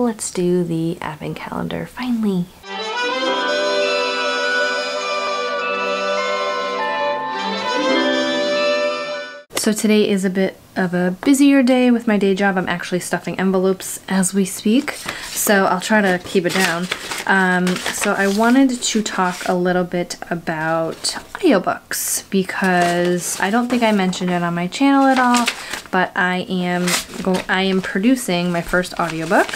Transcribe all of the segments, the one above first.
let's do the advent calendar finally. So today is a bit of a busier day with my day job. I'm actually stuffing envelopes as we speak, so I'll try to keep it down. So I wanted to talk a little bit about audiobooks because I don't think I mentioned it on my channel at all, but I am producing my first audiobook,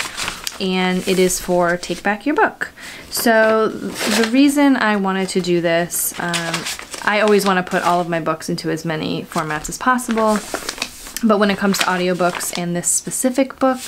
and it is for Take Back Your Book. So the reason I wanted to do this, I always want to put all of my books into as many formats as possible, but when it comes to audiobooks and this specific book,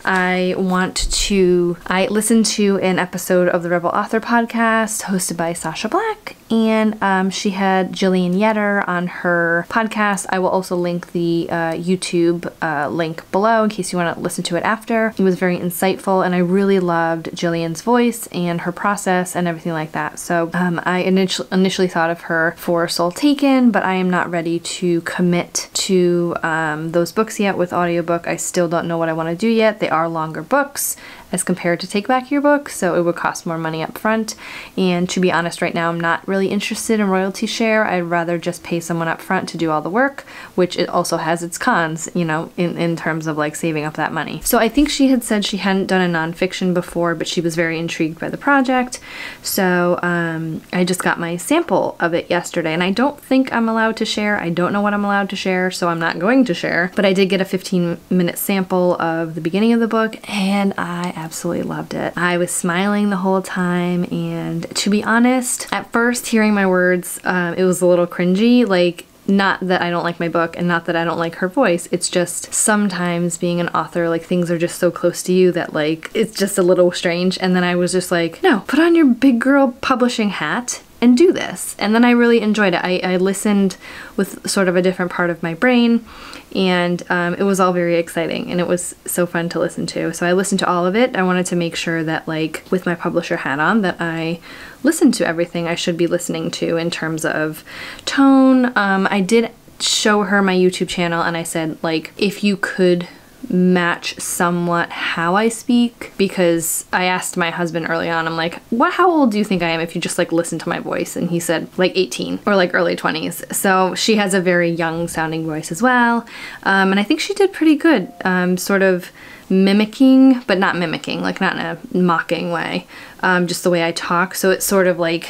I listened to an episode of the Rebel Author podcast hosted by Sasha Black, and she had Jillian Yetter on her podcast. I will also link the YouTube link below in case you want to listen to it after. It was very insightful, and I really loved Jillian's voice and her process and everything like that. So I initially thought of her for Soul Taken, but I am not ready to commit to those books yet with audiobook. I still don't know what I want to do yet. They are longer books as compared to Take Back Your Book, so it would cost more money up front, and to be honest, right now I'm not really interested in royalty share. I'd rather just pay someone up front to do all the work, which it also has its cons, you know, in terms of like saving up that money. So I think she had said she hadn't done a nonfiction before, but she was very intrigued by the project, so I just got my sample of it yesterday, and I don't think I'm allowed to share. I don't know what I'm allowed to share, so I'm not going to share, but I did get a 15-minute sample of the beginning of the book, and I absolutely loved it. I was smiling the whole time, and to be honest, at first hearing my words, it was a little cringy. Like, not that I don't like my book and not that I don't like her voice, it's just sometimes being an author, like things are just so close to you that like it's just a little strange. And then I was just like, no, put on your big girl publishing hat and do this. And then I really enjoyed it. I listened with sort of a different part of my brain, and it was all very exciting, and it was so fun to listen to. So I listened to all of it. I wanted to make sure that, like, with my publisher hat on, that I listened to everything I should be listening to in terms of tone. I did show her my YouTube channel, and I said, like, if you could match somewhat how I speak, because I asked my husband early on, I'm like, how old do you think I am if you just like listen to my voice? And he said like 18 or like early 20s. So she has a very young sounding voice as well, and I think she did pretty good, sort of mimicking, but not mimicking, like not in a mocking way, just the way I talk. So it sort of like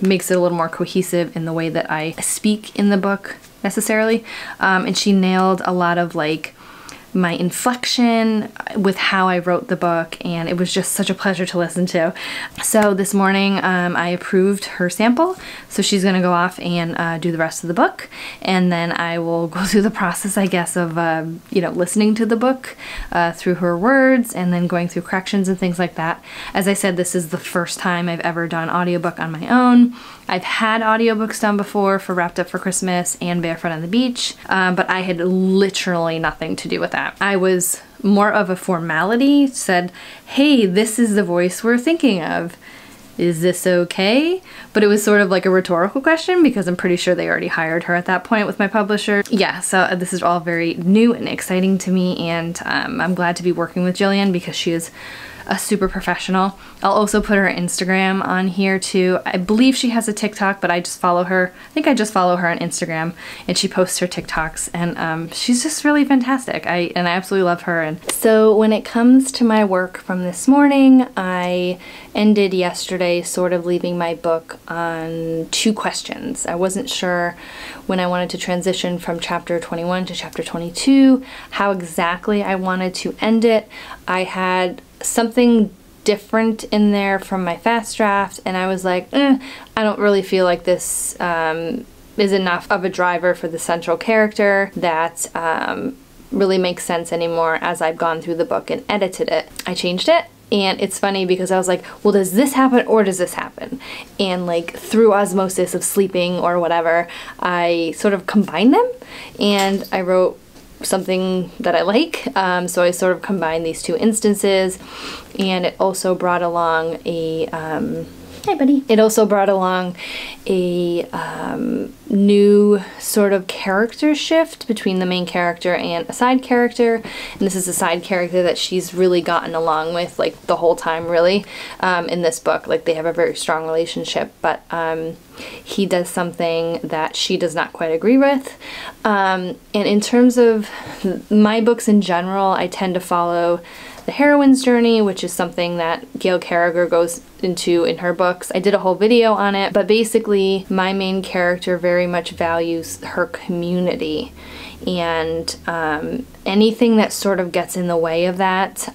makes it a little more cohesive in the way that I speak in the book necessarily, and she nailed a lot of like my inflection with how I wrote the book, and it was just such a pleasure to listen to. So this morning I approved her sample, so she's gonna go off and do the rest of the book, and then I will go through the process, I guess, of you know, listening to the book through her words and then going through corrections and things like that. As I said, this is the first time I've ever done audiobook on my own. I've had audiobooks done before for Wrapped Up for Christmas and Barefoot on the Beach, but I had literally nothing to do with that. I was more of a formality, said, hey, this is the voice we're thinking of. Is this okay? But it was sort of like a rhetorical question because I'm pretty sure they already hired her at that point with my publisher. Yeah, so this is all very new and exciting to me, and I'm glad to be working with Jillian because she is a super professional. I'll also put her Instagram on here too. I believe she has a TikTok, but I just follow her. I think I just follow her on Instagram, and she posts her TikToks, and she's just really fantastic. I absolutely love her. And so when it comes to my work from this morning, I ended yesterday sort of leaving my book on 2 questions. I wasn't sure when I wanted to transition from chapter 21 to chapter 22, how exactly I wanted to end it. I had something different in there from my fast draft, and I was like, I don't really feel like this is enough of a driver for the central character that really makes sense anymore as I've gone through the book and edited it. I changed it. And it's funny because I was like, well, does this happen or does this happen? And like through osmosis of sleeping or whatever, I sort of combined them, and I wrote something that I like. So I sort of combined these 2 instances, and it also brought along a Hi, buddy. It also brought along a new sort of character shift between the main character and a side character. And this is a side character that she's really gotten along with, like, the whole time, really, in this book. Like, they have a very strong relationship, but he does something that she does not quite agree with. And in terms of my books in general, I tend to follow the heroine's journey, which is something that Gail Carriger goes into in her books. I did a whole video on it, but basically my main character very much values her community, and anything that sort of gets in the way of that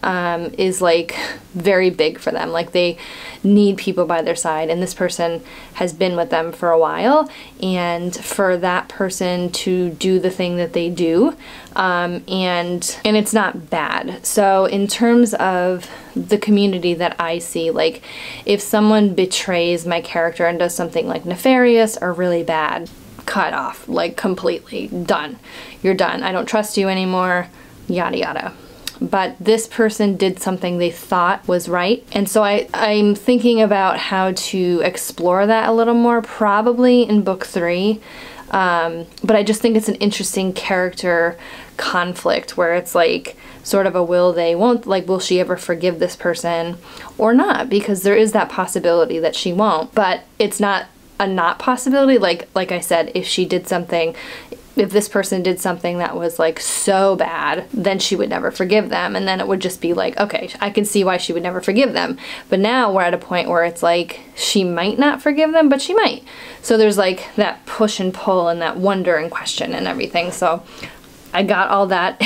is like very big for them. Like, they need people by their side, and this person has been with them for a while, and for that person to do the thing that they do, and it's not bad. So in terms of the community that I see, like, if someone betrays my character and does something like nefarious or really bad, cut off, like, completely done. You're done. I don't trust you anymore, yada yada. But this person did something they thought was right, and so I'm thinking about how to explore that a little more, probably in book 3. But I just think it's an interesting character conflict where it's like sort of a will they, won't, like, will she ever forgive this person or not? Because there is that possibility that she won't, but it's not a not possibility. Like I said, if she did something, if this person did something that was like so bad, then she would never forgive them, and then it would just be like, okay, I can see why she would never forgive them. But now we're at a point where it's like she might not forgive them, but she might. So there's like that push and pull and that wonder and question and everything. So I got all that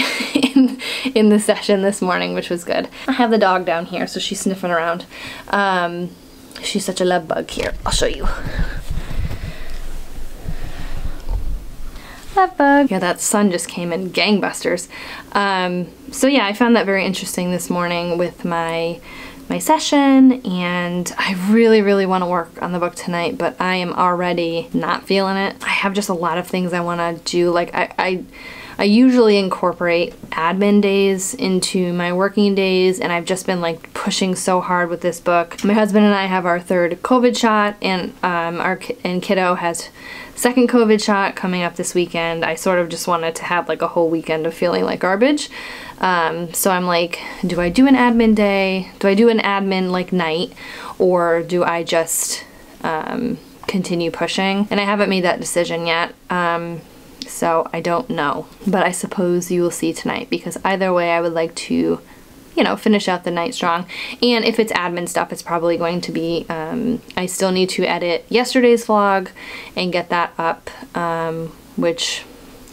in the session this morning, which was good. I have the dog down here, so she's sniffing around. She's such a love bug. Here, I'll show you. Love bug. Yeah, that sun just came in gangbusters. So yeah, I found that very interesting this morning with my session, and I really want to work on the book tonight, but I am already not feeling it. I have just a lot of things I want to do. Like, I usually incorporate admin days into my working days, and I've just been like pushing so hard with this book. My husband and I have our 3rd COVID shot, and and kiddo has 2nd COVID shot coming up this weekend. I sort of just wanted to have like a whole weekend of feeling like garbage. So I'm like, do I do an admin day? Do I do an admin like night, or do I just continue pushing? And I haven't made that decision yet. So I don't know, but I suppose you will see tonight, because either way I would like to, you know, finish out the night strong. And if it's admin stuff, it's probably going to be, I still need to edit yesterday's vlog and get that up, which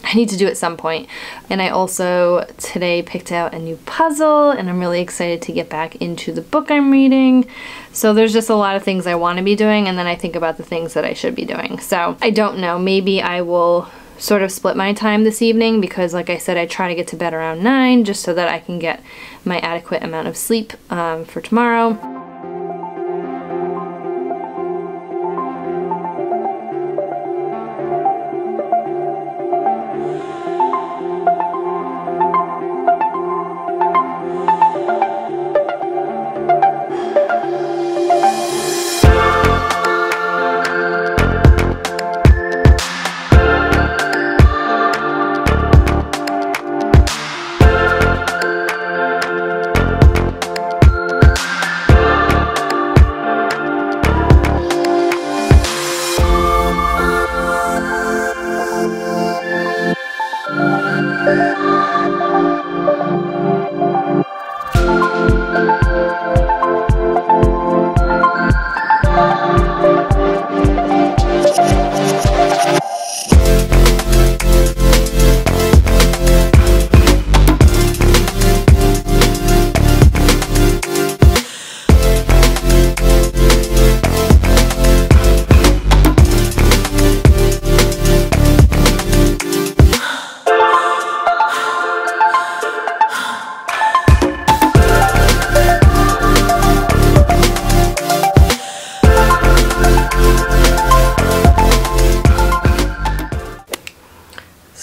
I need to do at some point. And I also today picked out a new puzzle, and I'm really excited to get back into the book I'm reading. So there's just a lot of things I want to be doing, and then I think about the things that I should be doing. So I don't know, maybe I will sort of split my time this evening, because like I said, I try to get to bed around 9 just so that I can get my adequate amount of sleep for tomorrow.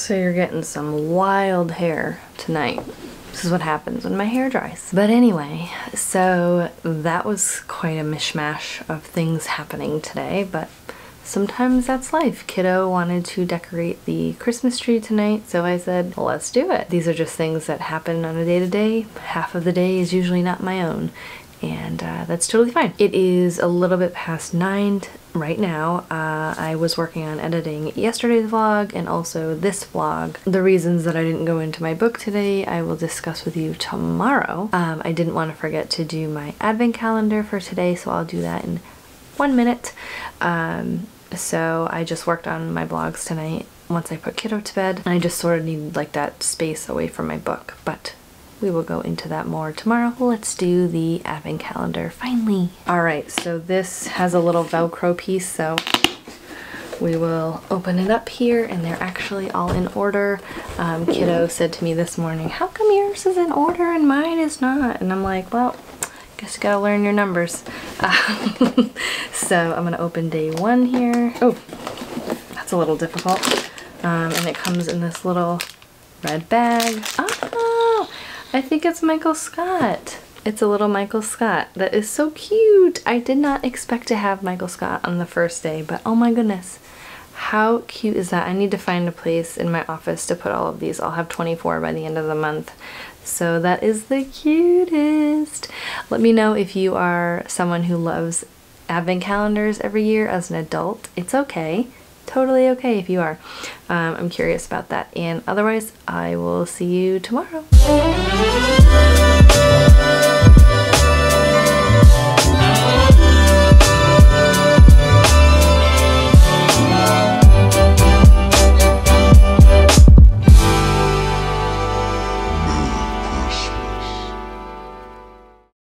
So you're getting some wild hair tonight. This is what happens when my hair dries. But anyway, so that was quite a mishmash of things happening today, but sometimes that's life. Kiddo wanted to decorate the Christmas tree tonight, so I said, well, let's do it. These are just things that happen on a day-to-day. Half of the day is usually not my own, and that's totally fine. It is a little bit past 9 right now. I was working on editing yesterday's vlog and also this vlog. The reasons that I didn't go into my book today I will discuss with you tomorrow. I didn't want to forget to do my advent calendar for today, so I'll do that in 1 minute. So I just worked on my blogs tonight once I put kiddo to bed, and I just sort of needed like that space away from my book, but we will go into that more tomorrow. Let's do the advent calendar finally. Alright, so this has a little Velcro piece, so we will open it up here, and they're actually all in order. Kiddo said to me this morning, how come yours is in order and mine is not? And I'm like, well, guess you gotta learn your numbers. So I'm gonna open day 1 here. Oh, that's a little difficult. And it comes in this little red bag. Oh, I think it's Michael Scott. It's a little Michael Scott. That is so cute. I did not expect to have Michael Scott on the first day, but oh my goodness. How cute is that? I need to find a place in my office to put all of these. I'll have 24 by the end of the month. So that is the cutest. Let me know if you are someone who loves advent calendars every year as an adult. It's okay. Totally okay if you are. I'm curious about that. And otherwise, I will see you tomorrow.